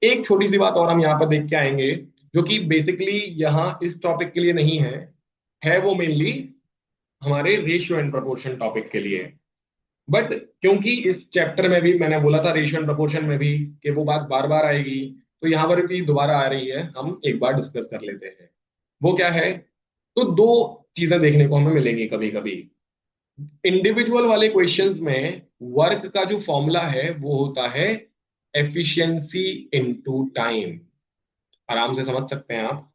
एक छोटी सी बात और हम यहाँ पर देख के आएंगे, जो कि बेसिकली यहाँ इस टॉपिक के लिए नहीं है वो मेनली हमारे रेशियो एंड प्रोपोर्शन टॉपिक के लिए। बट क्योंकि इस चैप्टर में भी मैंने बोला था रेशियो एंड प्रोपोर्शन में भी कि वो बात बार बार आएगी, तो यहाँ पर भी दोबारा आ रही है, हम एक बार डिस्कस कर लेते हैं। वो क्या है? तो दो चीजें देखने को हमें मिलेंगी कभी कभी इंडिविजुअल वाले क्वेश्चंस में। वर्क का जो फॉर्मूला है वो होता है एफिशिएंसी इनटू टाइम। आराम से समझ सकते हैं आप।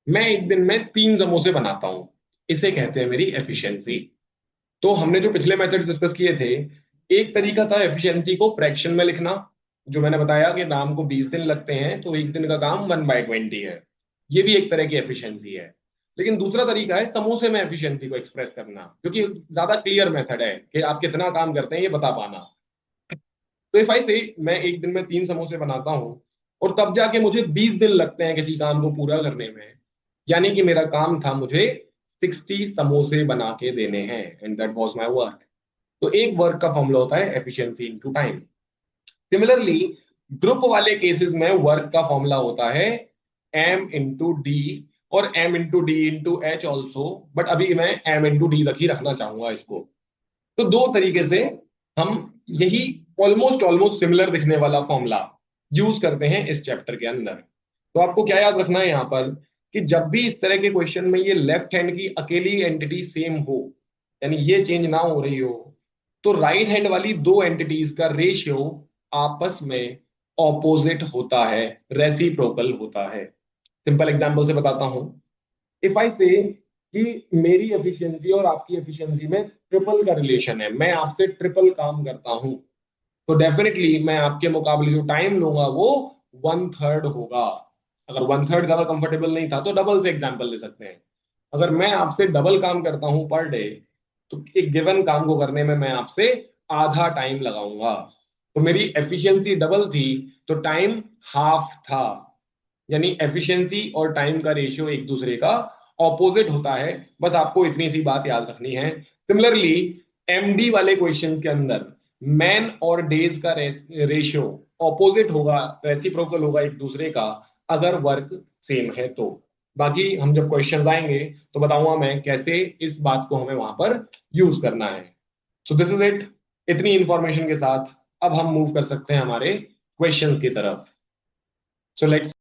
मैं एक दिन में 3 समोसे बनाता हूं, इसे कहते हैं मेरी एफिशिएंसी। तो हमने जो पिछले मेथड्स डिस्कस किए थे, एक तरीका था एफिशिएंसी को फ्रैक्शन में लिखना, जो मैंने बताया कि नाम को 20 दिन लगते हैं तो एक दिन का काम 1/20 है। ये भी एक तरह की एफिशिएंसी है। लेकिन दूसरा तरीका है समोसे में एफिशिएंसी को एक्सप्रेस करना, जो कि ज्यादा क्लियर मेथड है कि आप कितना काम करते हैं ये बता पाना। तो इफ आई से मैं एक दिन में 3 समोसे बनाता हूँ और तब जाके मुझे 20 दिन लगते हैं किसी काम को पूरा करने में, यानी कि मेरा काम था मुझे 60 समोसे बना के देने हैं, and that was my work. तो एक वर्क का फॉर्मूला होता है efficiency into time. Similarly group वाले केसेस में वर्क का फॉर्मूला होता है एम इंटू डी, और M into D into H also, but अभी मैं एम इंटू डी तक ही रखना चाहूंगा इसको। तो दो तरीके से हम यही ऑलमोस्ट ऑलमोस्ट सिमिलर दिखने वाला फॉर्मूला यूज करते हैं इस चैप्टर के अंदर। तो आपको क्या याद रखना है यहाँ पर, कि जब भी इस तरह के क्वेश्चन में ये लेफ्ट हैंड की अकेली एंटिटी सेम हो, यानी ये चेंज ना हो रही हो, तो राइट हैंड वाली दो एंटिटीज का रेशियो आपस में ऑपोजिट होता है, रेसिप्रोकल होता है। सिंपल एग्जांपल से बताता हूं। इफ आई से कि मेरी एफिशिएंसी और आपकी एफिशिएंसी में ट्रिपल का रिलेशन है, मैं आपसे ट्रिपल काम करता हूं, तो डेफिनेटली मैं आपके मुकाबले जो टाइम लूंगा वो 1/3 होगा। अगर 1/3 ज्यादा कंफर्टेबल नहीं था तो डबल से एग्जांपल ले सकते हैं। अगर मैं आपसे डबल काम करता हूं पर डे, तो एक गिवन काम को करने में मैं आपसे आधा टाइम लगाऊंगा। तो मेरी एफिशिएंसी डबल थी तो टाइम हाफ था। यानी एफिशिएंसी और टाइम का रेशियो एक दूसरे का ऑपोजिट होता है। बस आपको इतनी सी बात याद रखनी है। सिमिलरली एमडी वाले क्वेश्चन के अंदर मैन और डेज का रेशियो ऑपोजिट होगा, रेसिप्रोकल होगा एक दूसरे का, अगर वर्क सेम है तो। बाकी हम जब क्वेश्चन आएंगे तो बताऊंगा मैं कैसे इस बात को हमें वहां पर यूज करना है। So this is it. इतनी इंफॉर्मेशन के साथ अब हम मूव कर सकते हैं हमारे क्वेश्चंस की तरफ। So let's